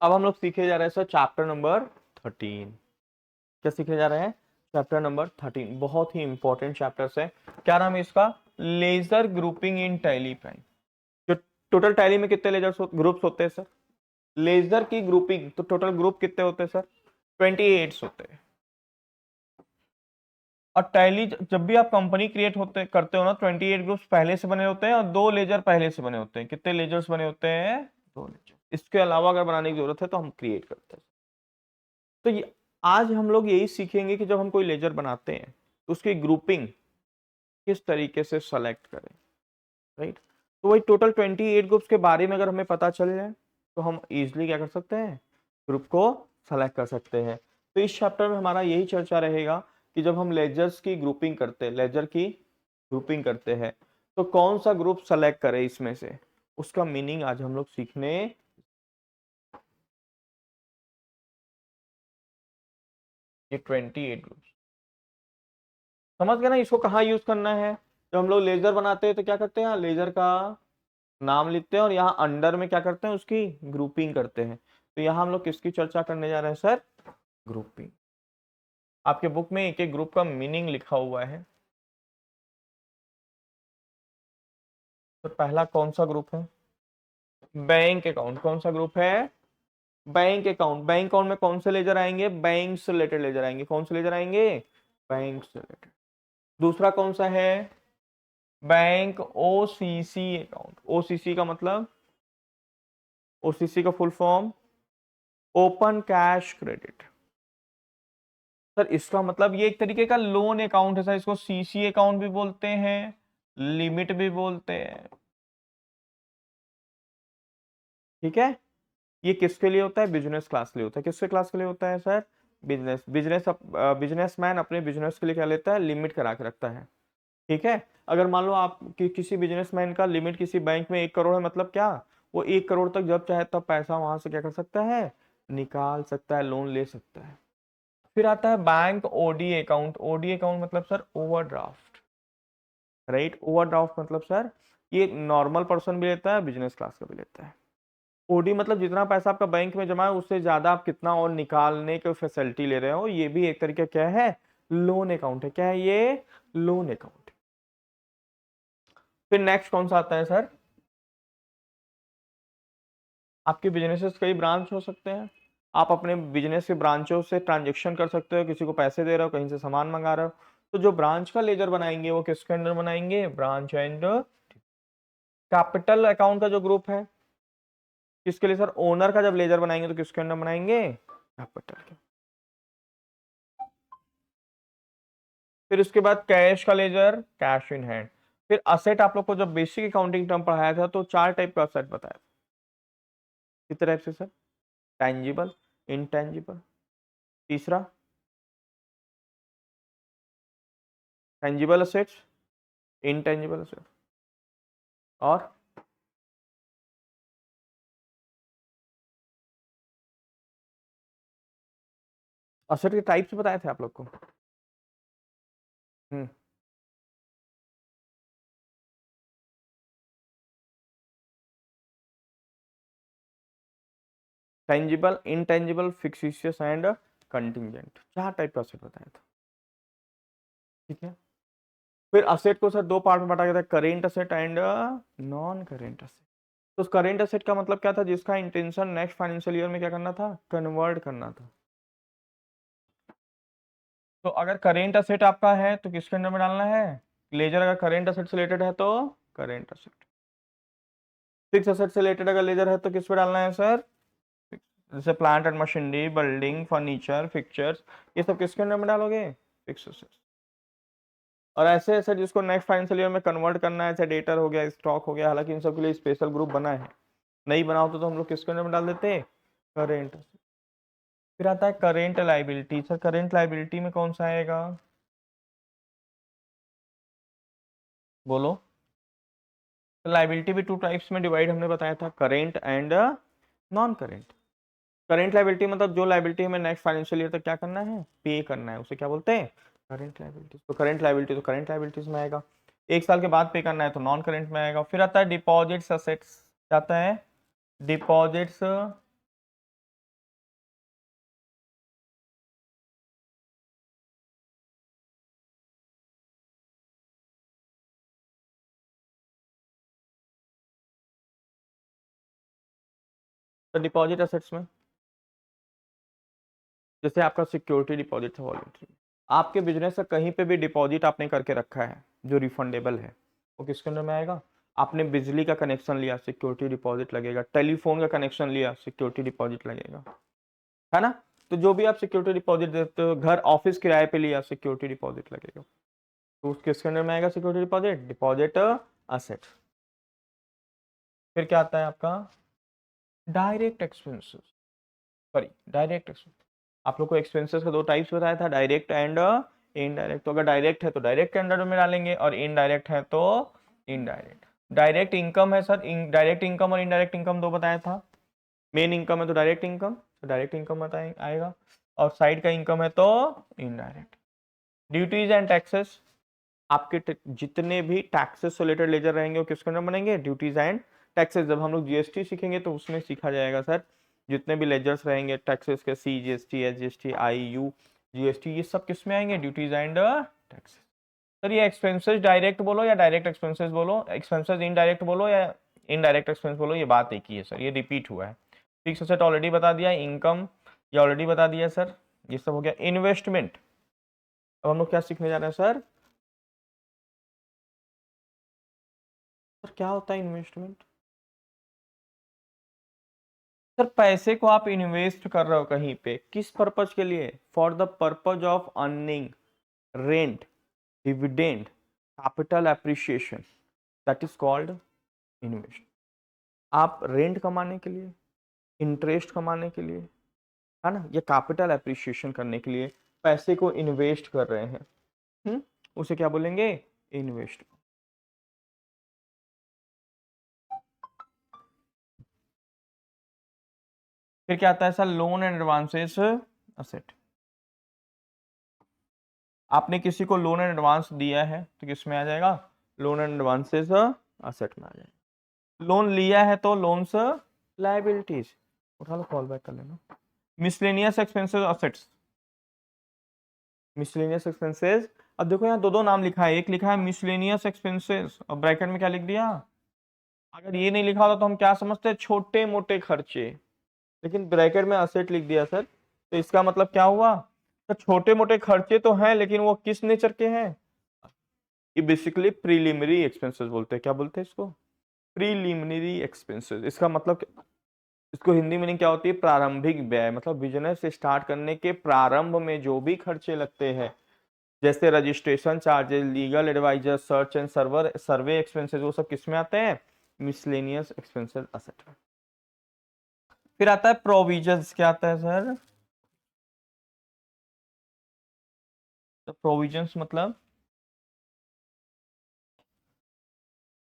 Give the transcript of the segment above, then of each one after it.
अब हम लोग सीखे जा रहे हैं सर चैप्टर नंबर 13। क्या सीखे जा रहे हैं? चैप्टर नंबर 13 बहुत ही इंपॉर्टेंट चैप्टर्स है। क्या नाम है इसका? लेजर ग्रुपिंग इन टैली प्राइम। जो टोटल टैली में कितने लेजर ग्रुप्स होते हैं सर? लेजर की ग्रुपिंग तो टोटल ग्रुप कितने होते हैं सर? 28 होते हैं। और टैली जब भी आप कंपनी क्रिएट होते करते हो ना, 28 ग्रुप्स पहले से बने होते हैं और 2 लेजर पहले से बने होते हैं। कितने लेजर्स बने होते हैं? 2 लेजर। इसके अलावा अगर बनाने की जरूरत है तो हम क्रिएट करते हैं। तो ये आज हम लोग यही सीखेंगे कि जब हम कोई लेजर बनाते हैं तो उसकी ग्रुपिंग किस तरीके से सेलेक्ट करें। राइट। तो वही टोटल 28 ग्रुप्स के बारे में अगर हमें पता चल जाए तो हम इजिली क्या कर सकते हैं? ग्रुप को सेलेक्ट कर सकते हैं। तो इस चैप्टर में हमारा यही चर्चा रहेगा कि जब हम लेजर्स की ग्रुपिंग करते हैं, लेजर की ग्रुपिंग करते हैं, तो कौन सा ग्रुप सेलेक्ट करें इसमें से, उसका मीनिंग आज हम लोग सीखने। ये 28 ग्रुप्स समझ गए ना? इसको कहाँ यूज करना है? जब हम लोग लेजर बनाते हैं तो क्या करते हैं, लेजर का नाम लिखते हैं और यहाँ अंडर में क्या करते हैं, उसकी ग्रुपिंग करते हैं। तो यहाँ हम लोग किसकी चर्चा करने जा रहे हैं सर? ग्रुपिंग। आपके बुक में एक एक ग्रुप का मीनिंग लिखा हुआ है। तो पहला कौन सा ग्रुप है? Bank account. कौन सा ग्रुप है? Bank account. बैंक अकाउंट में कौन से लेजर आएंगे? बैंक से रिलेटेड लेजर आएंगे। कौन से लेजर आएंगे? बैंक से रिलेटेड। दूसरा कौन सा है? Bank OCC account. ओसीसी का मतलब, ओसीसी का full form open cash credit. Sir इसका मतलब ये एक तरीके का लोन अकाउंट है सर। इसको सीसी अकाउंट भी बोलते हैं, लिमिट भी बोलते हैं। ठीक है। ये किसके लिए होता है? बिजनेस क्लास के लिए होता है। किसके क्लास के लिए होता है सर? बिजनेस। बिजनेसमैन अपने बिजनेस के लिए क्या लेता है? लिमिट करा के रखता है। ठीक है। अगर मान लो आप किसी बिजनेसमैन का लिमिट किसी बैंक में 1 करोड़ है, मतलब क्या, वो 1 करोड़ तक जब चाहे तब पैसा वहां से क्या कर सकता है? निकाल सकता है, लोन ले सकता है। फिर आता है bank OD account. OD account मतलब सर ओवरड्राफ्ट। राइट। ओवरड्राफ्ट मतलब सर ये नॉर्मल पर्सन भी लेता है, बिजनेस क्लास का भी लेता है। ओडी मतलब जितना पैसा आपका बैंक में जमा है उससे ज्यादा आप कितना और निकालने की फैसिलिटी ले रहे हो, ये भी एक तरीका क्या है? लोन अकाउंट है। क्या है ये? Loan account. फिर नेक्स्ट कौन सा आता है सर? आपके बिजनेसेस कई ब्रांच हो सकते हैं। आप अपने बिजनेस के ब्रांचों से ट्रांजेक्शन कर सकते हो, किसी को पैसे दे रहे हो, कहीं से सामान मंगा रहे हो। तो जो ब्रांच का लेजर बनाएंगे वो किसके अंडर बनाएंगे? ब्रांच एंड कैपिटल अकाउंट का जो ग्रुप है किसके लिए सर? ओनर का जब लेजर बनाएंगे तो किसके अंडर बनाएंगे? कैपिटल के। फिर उसके बाद कैश का लेजर, कैश इन हैंड। फिर असेट, आप लोग को जब बेसिक अकाउंटिंग टर्म पढ़ाया था तो 4 टाइप का असेट बताया था। कितने टाइप से सर? Tangible, intangible. तीसरा टैंजिबल असेट्स, इनटैंजिबल असेट्स। और असेट के टाइप्स बताए थे आप लोग को। Hmm. Tangible, intangible, fictitious and contingent. 4 type का असेट बताया था। ठीक है। फिर असेट को सर 2 पार्ट में बांटा गया था, current asset and non current asset. तो करेंट असेट का मतलब क्या था? जिसका इंटेंशन नेक्स्ट फाइनेंशियल ईयर में क्या करना था? कन्वर्ट करना था। तो अगर करेंट असेट आपका है तो किसके अंडर में डालना है? लेजर अगर करेंट असेट से रिलेटेड है तो करेंट असेट। फिक्स असेट से रिलेटेड अगर लेजर है तो किस पे डालना है सर? जैसे plant and machinery, building, furniture, fixtures, ये सब किसके अंडर में डालोगे? Fix asset. और ऐसे ऐसे जिसको नेक्स्ट फाइनेंशियल ईयर में कन्वर्ट करना है, जैसे डेटर हो गया, स्टॉक हो गया, हालांकि इन सब के लिए स्पेशल ग्रुप बना है, नहीं बना होता तो हम लोग किसके अंडर में डाल देते? करेंट। फिर आता है current liability. Sir current liability में कौन सा आएगा? बोलो। लाइबिलिटी भी 2 टाइप्स में डिवाइड हमने बताया था, current and non current. Current liability मतलब जो लाइबिलिटी हमें नेक्स्ट फाइनेंशियल ईयर तक क्या करना है? पे करना है, उसे क्या बोलते हैं? Current liability. तो करेंट लाइबिलिटी तो करेंट लाइबिलिटीज में आएगा। 1 साल के बाद पे करना है तो नॉन करेंट में आएगा। फिर आता है डिपॉजिट्स असेट्स। क्या आता है? डिपॉजिट्स तो डिपॉजिट एसेट्स में जैसे आपका सिक्योरिटी डिपॉजिट है वॉलेंट्री, आपके बिजनेस का कहीं पे भी डिपॉजिट आपने करके रखा है जो रिफंडेबल है, वो किसके अंदर में आएगा? आपने बिजली का कनेक्शन लिया, सिक्योरिटी डिपॉजिट लगेगा। टेलीफोन का कनेक्शन लिया, सिक्योरिटी डिपॉजिट लगेगा, है ना? तो जो भी आप सिक्योरिटी डिपॉजिट देते हो, घर ऑफिस किराए पे लिया, सिक्योरिटी डिपॉजिट लगेगा। तो किसके अंदर में आएगा सिक्योरिटी डिपॉजिट? Deposit asset. फिर क्या आता है आपका? Direct expenses, sorry direct expense. आप लोग को एक्सपेंसेस का दो टाइप्स बताया था, डायरेक्ट एंड इनडायरेक्ट। तो अगर डायरेक्ट है तो डायरेक्ट के अंडर में डालेंगे, और इनडायरेक्ट है तो इनडायरेक्ट। डायरेक्ट इनकम है सर, डायरेक्ट इनकम और इनडायरेक्ट इनकम दो बताया था। मेन इनकम है तो डायरेक्ट इनकम, तो डायरेक्ट इनकम बताए आएगा, और साइड का इनकम है तो इनडायरेक्ट। ड्यूटीज एंड टैक्सेस, आपके जितने भी टैक्सेस से रिलेटेड लेजर रहेंगे वो किसके अंदर बनेंगे? Duties and taxes. जब हम लोग जीएसटी सीखेंगे तो उसमें सीखा जाएगा सर, जितने भी लेजर्स रहेंगे टैक्सेस के, C GST, S GST, I U GST, ये सब किस में आएंगे? Duties and taxes. सर ये एक्सपेंसेस डायरेक्ट बोलो या डायरेक्ट एक्सपेंसेस बोलो, एक्सपेंसेस इनडायरेक्ट बोलो या इनडायरेक्ट एक्सपेंस बोलो, ये बात एक ही है सर, ये रिपीट हुआ है। फिक्स एसेट ऑलरेडी बता दिया, इनकम ये ऑलरेडी बता दिया सर, ये सब हो गया। इन्वेस्टमेंट, अब हम लोग क्या सीखने जा रहे हैं सर? सर क्या होता है इन्वेस्टमेंट? सर पैसे को आप इन्वेस्ट कर रहे हो कहीं पे, किस पर्पज के लिए? For the purpose of earning rent, dividend, capital appreciation, that is called invest. आप रेंट कमाने के लिए, इंटरेस्ट कमाने के लिए, है ना, या कैपिटल एप्रिसिएशन करने के लिए पैसे को इन्वेस्ट कर रहे हैं, उसे क्या बोलेंगे? इन्वेस्ट। फिर क्या आता है sir? Loan and advances asset. आपने किसी को लोन एंड एडवांस दिया है तो किस में आ जाएगा? लोन एंड एडवांसेस असेट में आ जाएगा। लोन लिया है तो लोन्स लायबिलिटीज। उठा लो, कॉल बैक कर लेना। Miscellaneous expenses assets, miscellaneous expenses. अब देखो यहाँ दो दो नाम लिखा है, एक लिखा है मिसलेनियस एक्सपेंसेस और ब्रैकेट में क्या लिख दिया? अगर ये नहीं लिखा होता तो हम क्या समझते? छोटे मोटे खर्चे, लेकिन ब्रैकेट में असेट लिख दिया सर, तो इसका मतलब क्या हुआ? तो छोटे मोटे खर्चे तो हैं, लेकिन वो किस नेचर के हैं? ये बेसिकली प्रीलिमिनरी एक्सपेंसेस बोलते हैं। क्या बोलते हैं इसको? Preliminary expenses. इसका मतलब, इसको हिंदी मीनिंग क्या होती है? प्रारंभिक व्यय। मतलब बिजनेस स्टार्ट करने के प्रारंभ में जो भी खर्चे लगते हैं, जैसे registration charges, legal adviser, search and server, survey expenses, वो सब किस में आते हैं? Miscellaneous expenses asset. फिर आता है प्रोविजंस। क्या आता है सर? तो प्रोविजंस मतलब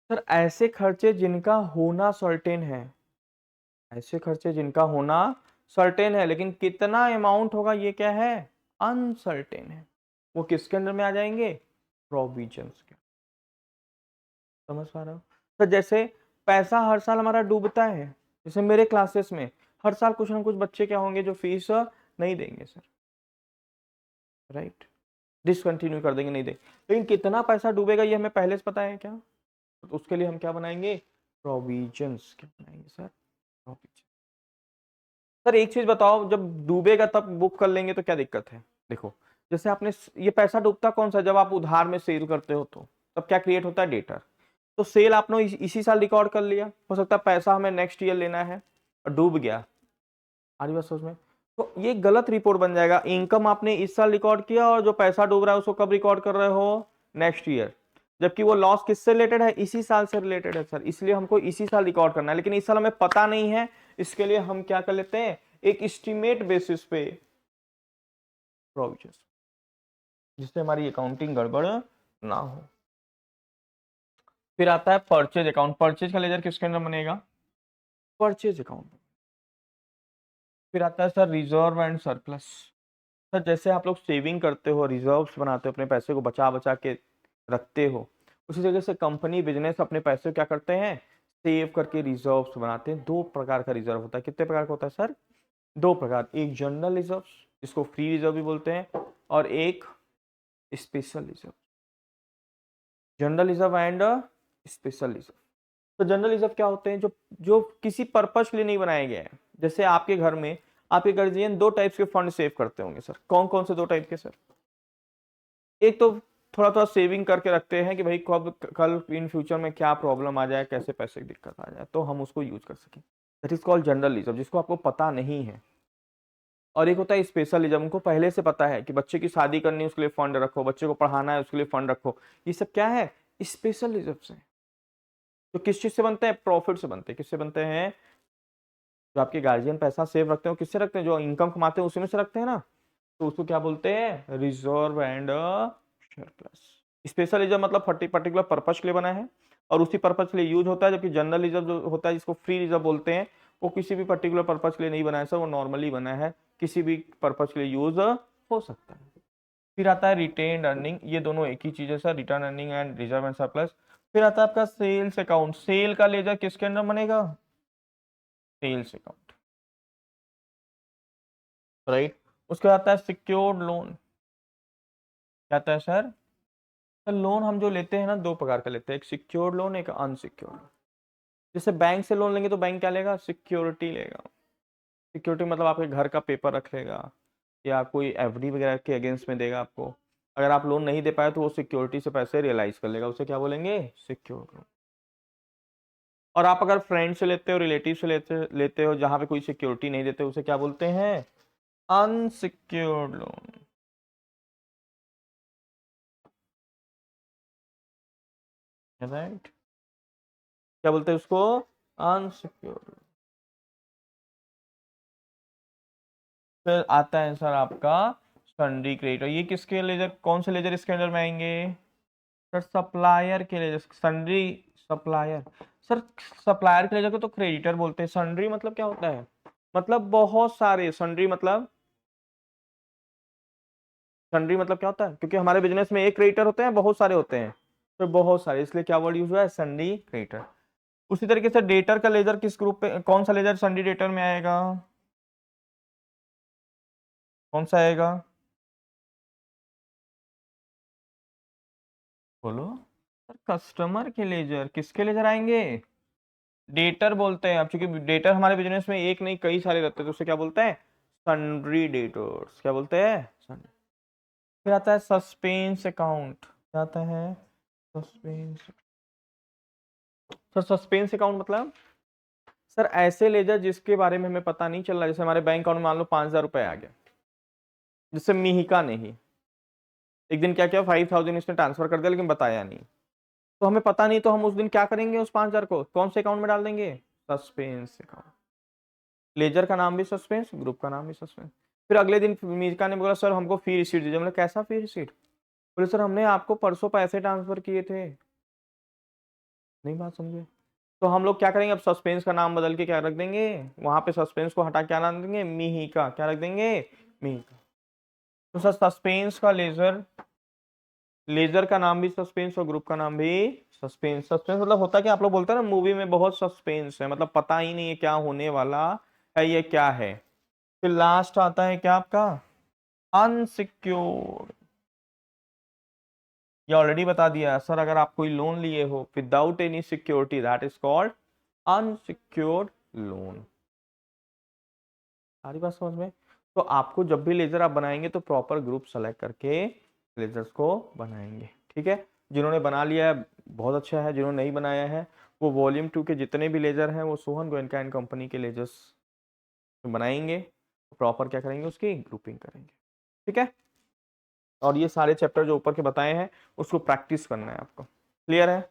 सर ऐसे खर्चे जिनका होना सर्टेन है, ऐसे खर्चे जिनका होना सर्टेन है, लेकिन कितना अमाउंट होगा ये क्या है? अनसर्टेन है। वो किसके अंदर में आ जाएंगे? प्रोविजंस के। समझ पा रहे हो? तो जैसे पैसा हर साल हमारा डूबता है, जैसे मेरे क्लासेस में हर साल कुछ ना कुछ बच्चे क्या होंगे जो फीस नहीं देंगे सर, राइट, डिसकंटिन्यू कर देंगे, नहीं देंगे। लेकिन कितना पैसा डूबेगा ये हमें पहले से पता है क्या? तो उसके लिए हम क्या बनाएंगे? प्रोविजंस। क्या बनाएंगे सर? प्रोविजन। सर एक चीज बताओ, जब डूबेगा तब बुक कर लेंगे तो क्या दिक्कत है? देखो, जैसे आपने ये पैसा डूबता कौन सा? जब आप उधार में सेल करते हो तो तब क्या क्रिएट होता है? डेटर। तो सेल आपने इसी साल रिकॉर्ड कर लिया, हो सकता है पैसा हमें नेक्स्ट ईयर लेना है और डूब गया, आ रही बात समझ में? तो ये गलत रिपोर्ट बन जाएगा। इनकम आपने इस साल रिकॉर्ड किया और जो पैसा डूब रहा है उसको कब रिकॉर्ड कर रहे हो? Next year. जबकि वो लॉस किससे रिलेटेड है? इसी साल से रिलेटेड है सर, इसलिए हमको इसी साल रिकॉर्ड करना है, लेकिन इस साल हमें पता नहीं है। इसके लिए हम क्या कर लेते हैं? एक एस्टिमेट बेसिस पे प्रोविजन, जिससे हमारी अकाउंटिंग गड़बड़ ना हो। फिर आता है परचेज अकाउंट। परचेज का लेजर किसके अंदर बनेगा? Purchase account. फिर आता है sir reserve and surplus. Sir जैसे आप लोग सेविंग करते हो, रिजर्व्स बनाते हो, अपने पैसे को बचा बचा के रखते हो, उसी जगह से कंपनी बिजनेस अपने पैसे को क्या करते हैं? सेव करके रिजर्व्स बनाते हैं। दो प्रकार का रिजर्व होता है। कितने प्रकार का होता है सर? दो प्रकार। एक जनरल रिजर्व, जिसको फ्री रिजर्व भी बोलते हैं, और एक special reserve. General reserve and special reserve. तो जनरल रिजर्व क्या होते हैं? जो जो किसी पर्पस के लिए नहीं बनाए गए हैं, जैसे आपके घर में आपके गार्जियन 2 टाइप्स के फंड सेव करते होंगे सर, कौन कौन से 2 टाइप के सर? एक तो थोड़ा थोड़ा सेविंग करके रखते हैं कि भाई कब कल इन फ्यूचर में क्या प्रॉब्लम आ जाए, कैसे पैसे की दिक्कत आ जाए तो हम उसको यूज कर सकें, दैट इज कॉल्ड जनरलिज्म, जिसको आपको पता नहीं है। और एक होता है स्पेशलिज्म, उनको पहले से पता है कि बच्चे की शादी करनी है उसके लिए फंड रखो, बच्चे को पढ़ाना है उसके लिए फंड रखो। ये सब क्या है? स्पेशलिज्म से। तो किस चीज से बनते हैं? प्रॉफिट से बनते हैं। किससे बनते हैं? जो आपके गार्जियन पैसा सेव रखते हैं किससे रखते हैं? जो इनकम कमाते हैं उसी में से रखते हैं ना, तो उसको क्या बोलते हैं? Reserve and surplus. स्पेशलिज्म मतलब पर्टिकुलर पर्पज के लिए बना है और उसी पर्पज के लिए यूज होता है, जबकि जनरलिज्म जो होता है जिसको फ्री रिजर्व बोलते हैं वो किसी भी पर्टिकुलर पर्पज के लिए नहीं बना है सर, वो नॉर्मली बना है, किसी भी पर्पज के लिए यूज हो सकता है। फिर आता है रिटेन्ड अर्निंग, ये दोनों एक ही चीज है sir, return earning and reserve and surplus. फिर आता है आपका सेल्स अकाउंट, सेल का लेजर किसके अंदर बनेगा? Sales account, right. उसके बाद आता है सिक्योर्ड लोन। क्या आता है सर? सर लोन हम जो लेते हैं ना 2 प्रकार का लेते हैं, एक सिक्योर्ड लोन एक अनसिक्योर्ड लोन। जैसे बैंक से लोन लेंगे तो बैंक क्या लेगा? सिक्योरिटी लेगा। सिक्योरिटी मतलब आपके घर का पेपर रख लेगा या कोई एफडी वगैरह के अगेंस्ट में देगा आपको। अगर आप लोन नहीं दे पाए तो वो सिक्योरिटी से पैसे रियलाइज कर लेगा, उसे क्या बोलेंगे? Secured loan. और आप अगर फ्रेंड से लेते हो, रिलेटिव से लेते हो जहां पे कोई सिक्योरिटी नहीं देते, उसे क्या बोलते हैं? Unsecured loan, right. क्या बोलते हैं उसको? अनसिक्योर्ड। फिर आता है सर आपका सन्ड्री क्रेडिटर, ये किसके लेजर, कौन से लेजर इसके अंदर में आएंगे? सर सप्लायर के ledger, sundry supplier. Sir supplier के लेजर को तो क्रेडिटर बोलते हैं। सन्ड्री मतलब क्या होता है? मतलब बहुत सारे। सन्ड्री मतलब, सन्ड्री मतलब क्या होता है? क्योंकि हमारे बिजनेस में एक क्रेडिटर होते हैं, बहुत सारे होते हैं, तो बहुत सारे, इसलिए क्या वर्ड यूज हुआ है? Sundry creditor. उसी तरीके से डेटर का लेजर किस ग्रुप पे, कौन सा लेजर सन्ड्री डेटर में आएगा? कौन सा आएगा? बोलो। सर कस्टमर के लेजर, किसके लेजर आएंगे? डेटर बोलते हैं। अब चूंकि डेटर हमारे बिजनेस में एक नहीं कई सारे रहते हैं तो उसे क्या बोलते हैं? Sundry debtors. क्या बोलते हैं? Sundry। फिर आता है सस्पेंस अकाउंट। क्या आता है? सस्पेंस। सर सस्पेंस अकाउंट मतलब, सर ऐसे लेजर जिसके बारे में हमें पता नहीं चल रहा, जैसे हमारे बैंक अकाउंट में मान लो 5,000 रुपए आ गया, जिससे मिहिका ने ही एक दिन क्या किया, 5,000 इसने ट्रांसफर कर दिया लेकिन बताया नहीं, तो हमें पता नहीं, तो हम उस दिन क्या करेंगे? उस 5,000 को कौन से अकाउंट में डाल देंगे? Suspense account. लेजर का नाम भी सस्पेंस, ग्रुप का नाम भी सस्पेंस। फिर अगले दिन मीका ने बोला सर हमको फी रिसीट दीजिए। मतलब कैसा फी रिसीट? बोले सर हमने आपको परसों पैसे ट्रांसफर किए थे। नहीं बात समझे? तो हम लोग क्या करेंगे? अब सस्पेंस का नाम बदल के क्या रख देंगे? वहां पे सस्पेंस को हटा क्या नाम देंगे? मिहिका। क्या रख देंगे? मिहिका। तो सर सस्पेंस का लेजर, लेजर का नाम भी सस्पेंस और ग्रुप का नाम भी सस्पेंस। सस्पेंस मतलब होता है कि आप लोग बोलते हैं ना मूवी में बहुत सस्पेंस है, मतलब पता ही नहीं है क्या होने वाला है, ये क्या है। फिर लास्ट आता है क्या आपका? अनसिक्योर्ड। ये ऑलरेडी बता दिया सर, अगर आप कोई लोन लिए हो without any security that is called unsecured loan. सारी बात समझ में? तो आपको जब भी लेजर आप बनाएंगे तो प्रॉपर ग्रुप सेलेक्ट करके लेजर्स को बनाएंगे, ठीक है। जिन्होंने बना लिया है बहुत अच्छा है, जिन्होंने नहीं बनाया है वो वॉल्यूम 2 के जितने भी लेजर हैं वो सोहन गोयनका एंड कंपनी के लेजर्स बनाएंगे, प्रॉपर क्या करेंगे? उसकी ग्रुपिंग करेंगे, ठीक है। और ये सारे चैप्टर जो ऊपर के बताए हैं उसको प्रैक्टिस करना है आपको, क्लियर है?